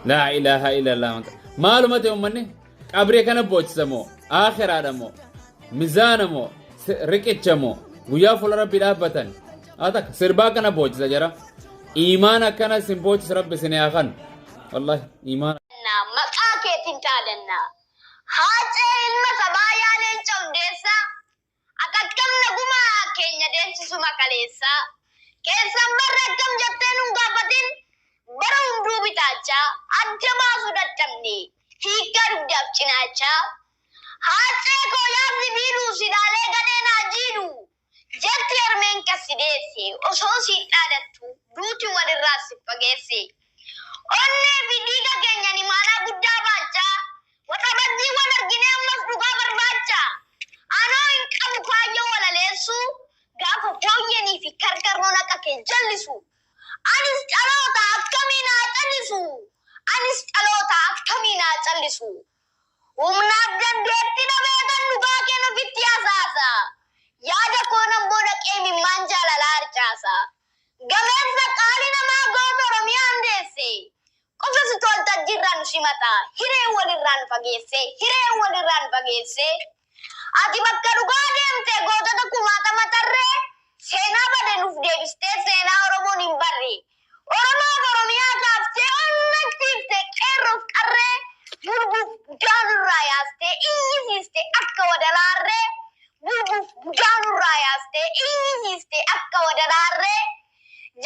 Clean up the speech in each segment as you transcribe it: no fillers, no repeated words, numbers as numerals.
لا إله إلا الله. معلومات يومني أبري كان بوجسمو آخر آدمو ميزانمو ركيتشمو ويا فل ربي لابتن هذا سربا كان بوجس جرا إيمان كان سيمبوجس ربي سنياخن والله إيمان مقاكي تنتالنا هاتي المسبايا لنشو ديسا أكتكم نقوما كينيا دينسي سوما كاليسا كيسا مرقم جبتين ونقافتين برون دوبي تاچا أجما سودتمني هيكا رجاب چناچا هاتي کو يابدي بيرو سيدالي غدين آجينو جت يرمين كسيديسي وصوصي تادتو دوتي ودراسي پگيسي onne bidiga kenya ni mana gudda bacha watabaddi walargine ammas duga barbacha ano in qabu kayyo wala lesu gafa tawiyani fi karkarona kake jallisu anis talota akkamina jallisu anis talota akkamina jallisu umna dandetti na bedan duga kena vityasasa yada konam boda kemi manjala larchasa gamesa qalina ma goto romyandese Kofis tol tajirran simata hire walirran pagese ati bakka dhugaa deemte gootota kumaata matarree seenaa bade nuuf deebistee seenaa oromoon hin barre oromoof oromiyaa kaaftee onnaktiifte qeerroof qarree bulbuuf bujaanurraa yaastee iyyisiiste akka wadalaarree bulbuuf bujaanurraa yaastee iyyisiiste akka wadalaarree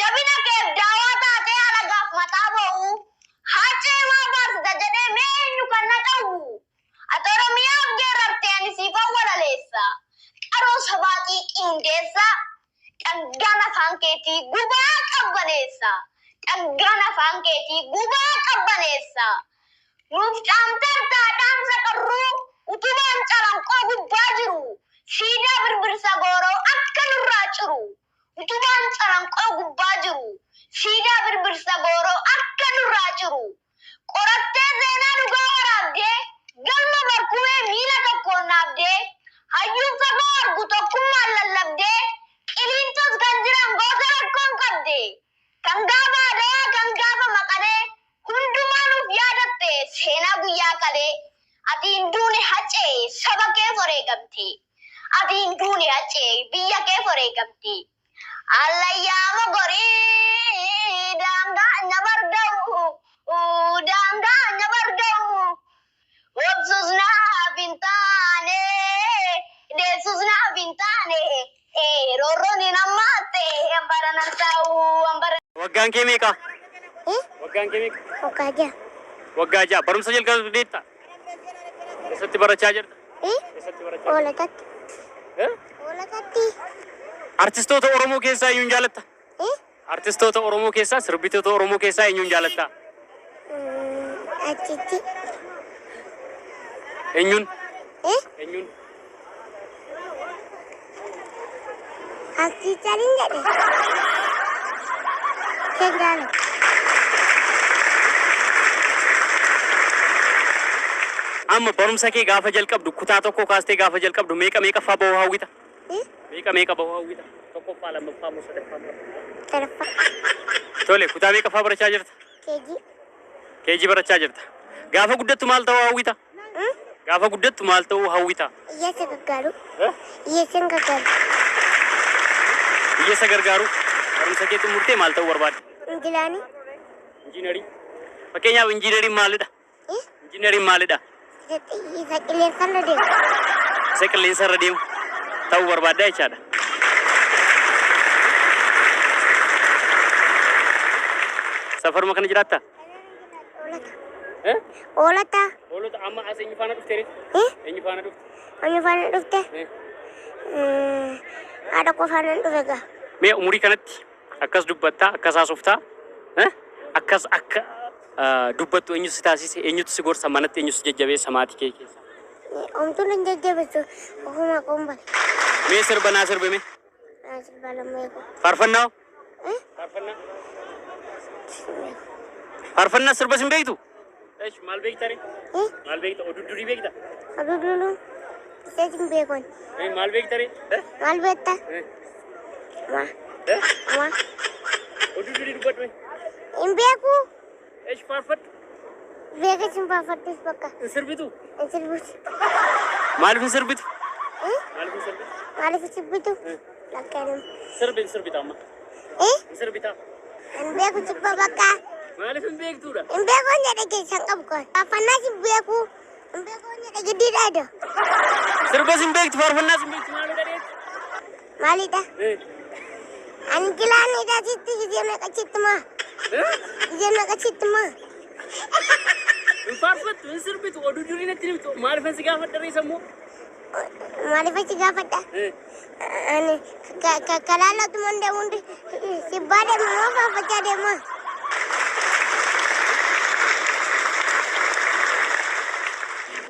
jabina keef daawaa taatee alagaaf mataa ba'uu Hacee maa baasita jedhee meenyu kan na ta'u atoromiyaaf geerartee ani siifan walaleessa qaroo sabaatii qindeessa dhaggaan afaan keetii gubaa qabbaneessa dhaggaan afaan keetii gubaa qabbaneessa nuuf caamtartaa dhaamsa qarruu utubaan calanqoo gubbaa jiru siidaa birbirsa gooroo akka nurraa ciru utubaan calanqoo gubbaa jiru siidaa birbirsa gooroo akka nurraa ciru qorattee seenaa dhugaa waraabdee galma barkumee miila tokkoon naabdee hayyuun fagoo argu tokkummaan lallabdee qiliintos kan jiran gosa rakkoon qabde kan gaafa adayaa kan gaafa maqalee hundumaa nuuf yaadatte seenaa guyyaa qalee ati hin duune hacee saba kee foreegamte ati hin duune hacee biyya kee foreegamte Allayyaa mogorii daangaa nyabarda'u daangaa nyabarda'u wabsus naaf hin taane deessus naaf hin taane roorroon hin hammaatte hambara nan ta'u hambara. Waggaan kee meeqa? Waggaan kee meeqa? Waggaa ja'a. Waggaa ja'a. Barumsa jalqabuu deetta? Eessatti barachaa jirta? Eessatti barachaa? Oolatatti. Oolatatti. Artistoota Oromoo keessaa eenyuun jaalatta? Artistoota Oromoo keessaa sirbitoota Oromoo keessaa eenyuun jaalatta? Achitti. Eenyuun? Eenyuun? Achichaliin jedhe. Kengaala. Amma barumsa kee gaafa jalqabdu kutaa tokko kaastee gaafa jalqabdu meeqa faa bahuu hawwita? Meeqa bahuu hawwita? Tokkoffaa lammaffaa moo sadaffaa? Sadaffaa. Tole kutaa meeqa faa barachaa jirta? Keejii. Keejii barachaa jirta. Gaafa guddattu maal ta'uu hawwita? Gaafa guddattu maal ta'uu hawwita? Hiyyeessa gargaaru. Hiyyeessan gargaaru. Hiyyeessa gargaaru. Barumsa kee xumurtee maal ta'uu barbaadda? Injiinarii. Injiinarii. Fakkeenyaaf injiinariin maalidha? Injiinariin maalidha? Isa qilleensarra deemu. Isa qilleensarra deemu ta'uu barbaadda jechaadha. Safaruma kana jiraatta? Oolata. Oolota amma as eenyu faana dhufte? Eenyu faana dhufte? Eenyu faana dhufte? Haadha koo faana dhufe gaa. Mee umurii kanatti akkas dubbattaa akkas haasoftaa akkas akka dubbattu eenyu si taasise eenyutu si gorsa manatti eenyu si jajjabeessa maatii kee keessa? Omtuun hin jajjabeessu ofuma qombal. Mee sirba naa sirbime? Naa sirba lamma eegu. Faarfannaa? Faarfannaa? Faarfannaa sirba sin beektu? Maal beekta re? Maal beekta? Oduu durii beekta? Oduu durii isa sin beekon. Maal beekta re? Maal beekta? Ma. Oduu durii dubbadhu. Hin beeku. Faarfadhu. Beeka simbaafadhus bakka. Sirbitu. Sirbus. Maaliif hin sirbitu? Maaliif hin sirbitu? Maaliif sirbitu? Lakkaanum. Sirbita amma. Sirbita. Hin beeku sibba bakka. Maaliif hin beektuudha? Hin beeku jedhe keessan qabu kun. Faarfannaa hin beeku. Hin beeku jedhe giddiidha adda. Sirbas hin beektu faarfannaas hin beektu maaloo gadheetti? Maalidha? Ani gilaanidha sitti gizee meeqachitti maa? Gizee meeqachitti maa? Hin faarfattu hin sirbitu oduu durii natti himtu maaliif hin si gaafadha reessa immoo? Maaliif si gaafadha? Ani kalaalatu mandee hundi sibbaa deema moo faarfachaa deema?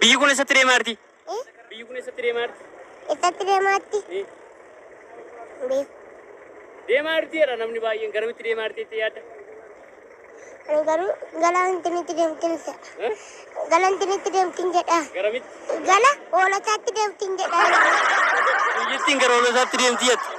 Biyyi kun eessatti deemaa jirti? Biyyi kun eessatti deemaa jirti? Eessatti deemaatti? Beeku. Deemaa jirti jedha namni baay'een garamitti deemaa jirti itti yaadda? Ani garuu galaantinitti deemtin isa. Galaantinitti deemtin jedha. Garamitti? Gala hoolotaatti deemtin jedha. Biyyittiin gara hoolotaatti deemti jetti.